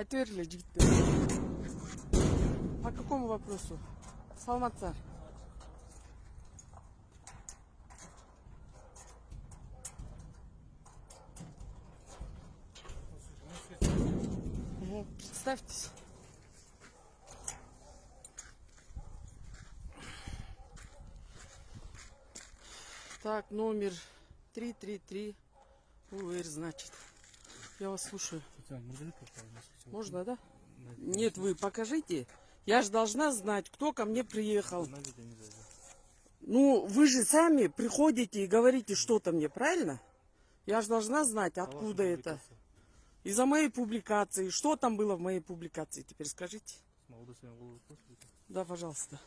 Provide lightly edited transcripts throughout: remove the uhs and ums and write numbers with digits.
айта бергиле жигиттер. По какому вопросу? Саламатсыздар. Представьтесь. Так, номер 333 УР, значит. Я вас слушаю. Можно, да? Нет, вы покажите. Я же должна знать, кто ко мне приехал. Ну, вы же сами приходите и говорите что-то мне, правильно? Я же должна знать, откуда это. Из-за моей публикации. Что там было в моей публикации? Теперь скажите. Да, пожалуйста.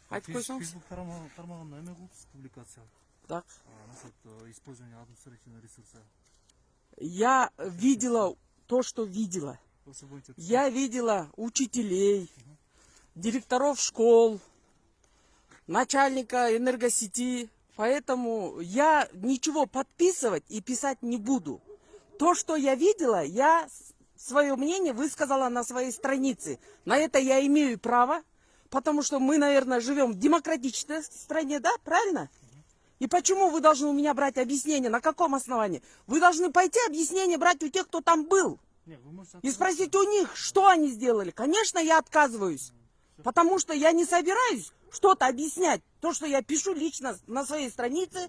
Facebook тармағында эме кылдыңыз публикация. Так. Насчет использования административного ресурса. Я видела то, что видела. Я видела учителей, директоров школ, начальника энергосети. Поэтому я ничего подписывать и писать не буду. То, что я видела, я свое мнение высказала на своей странице. На это я имею право. Потому что мы, наверное, живем в демократичной стране, да? Правильно? И почему вы должны у меня брать объяснение? На каком основании? Вы должны пойти объяснение брать у тех, кто там был. И спросить у них, что они сделали. Конечно, я отказываюсь. Потому что я не собираюсь что-то объяснять. То, что я пишу лично на своей странице,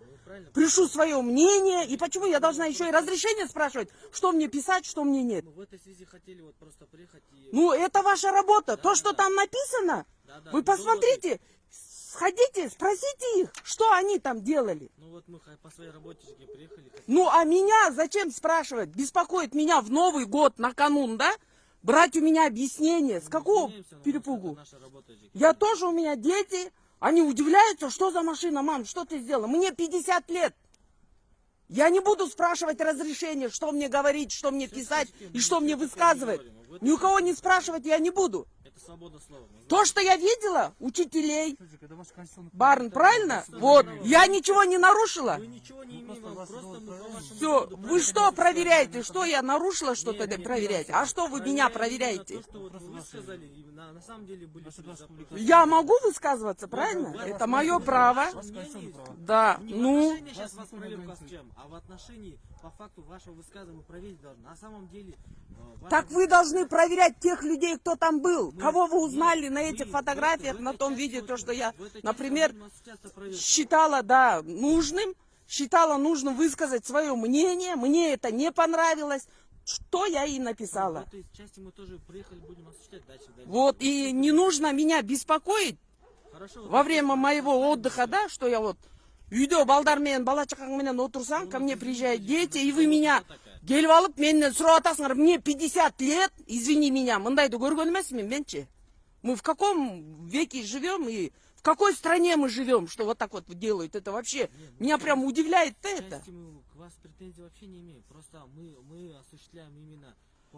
пишу свое мнение. И почему я должна еще и разрешение спрашивать, что мне писать, что мне нет? В этой связи хотели вот просто приехать и... Ну, это ваша работа. То, что там написано, вы посмотрите, сходите, спросите их, что они там делали. Ну, вот мы по своей работе приехали. Ну, а меня зачем спрашивать? Беспокоит меня в Новый год, на канун, да? Брать у меня объяснение. С какого перепугу? Я тоже, у меня дети, они удивляются, что за машина, мам, что ты сделала? Мне 50 лет. Я не буду спрашивать разрешение, что мне говорить, что мне писать и что мне высказывать. Ни у кого не спрашивать я не буду. Это свобода слова. То, что я видела, учителей, Барн, правильно? Вот, я ничего не нарушила. Мы ничего не имеем, просто мы по вашему... Все, вы что проверяете? Что я нарушила что-то проверяете? А что вы меня проверяете? То, что вот вы высказали, и на самом деле были... Я могу высказываться, правильно? Это мое право. Да, ну... Сейчас вас проблемка с чем? А в отношении, по факту вашего высказывания проверить должны. На самом деле... Так вы должны проверять тех людей, кто там был. Кого вы узнали на этих фотографиях, на том видео, то, что я, например, считала, да, нужным, считала нужным высказать свое мнение. Мне это не понравилось. Что я и написала. В этой части мы тоже приехали, будем осуществлять дальше. Вот, и не нужно меня беспокоить во время моего отдыха, да, что я вот... Үйде балдармен, бала чакаңменен отырсаң, ко мне приезжают дети, и вы меня келіп алып, менен сурап атасыңар, мне 50 лет, извини меня, мындайды көрген емесмін менче. Мы в каком веке живем и в какой стране мы живем, что вот так вот делают? Это вообще, меня прям удивляет это. Мы к вас претензий вообще не имеем, просто мы осуществляем именно...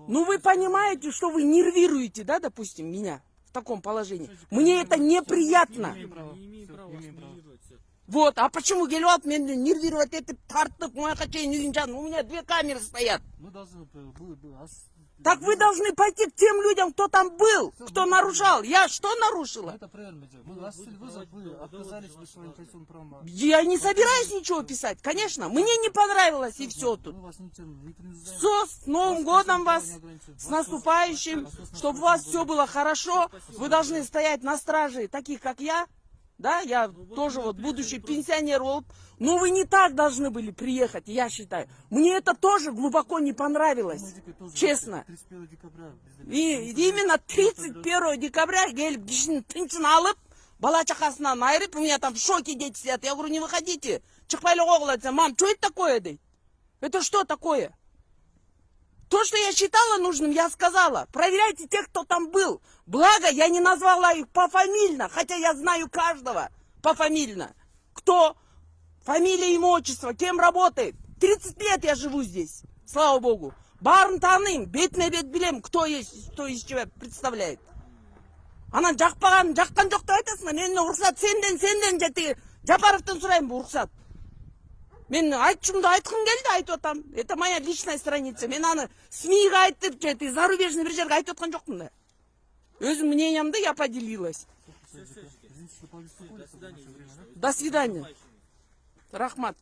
Ну вы понимаете, что вы нервируете, да, допустим, меня в таком положении? Мне это неприятно. Не имеем права вас нервировать. Вот, а почему Гелиот меня нервировать, это тартып, у меня 2 камеры стоят. Так вы должны пойти к тем людям, кто там был, кто нарушал. Я что нарушила? Я не собираюсь ничего писать, конечно. Мне не понравилось и все тут. Все, с Новым годом вас, с наступающим, чтобы у вас все было хорошо. Вы должны стоять на страже, таких как я. Да, я тоже вот будущий пенсионер, но вы не так должны были приехать, я считаю. Мне это тоже глубоко не понравилось, честно. И именно 31 декабря келіп кишinin тынчын алып, бала чакасынан айырып, у меня там в шоке дети сидят. Я говорю, не выходите, чыкпай эле койгула. Мам, что это такое, дейт? Это что такое? То, что я считала нужным, я сказала. Проверяйте тех, кто там был. Благо, я не назвала их пофамильно, хотя я знаю каждого пофамильно. Кто, фамилия, имя, отчество, кем работает. 30 лет я живу здесь, слава богу. Барын таныйм, бетме-бет билем, кто есть, кто из себя представляет. Анан жақпаған, жоқ деп айтасың, мен рұқсат сенден, Жапаровтан сұраймын бұл рұқсат. Мен айтчумду айткым келди, айтып атам. Это моя личная страница. Мен аны СМИге айтып, же зарубежный бир жерге айтып аткан жокмун да. Өзүм мнениямды я поделилась. Все, Извините, что повис такой, до свидания. время, да? До свидания. Рахмат.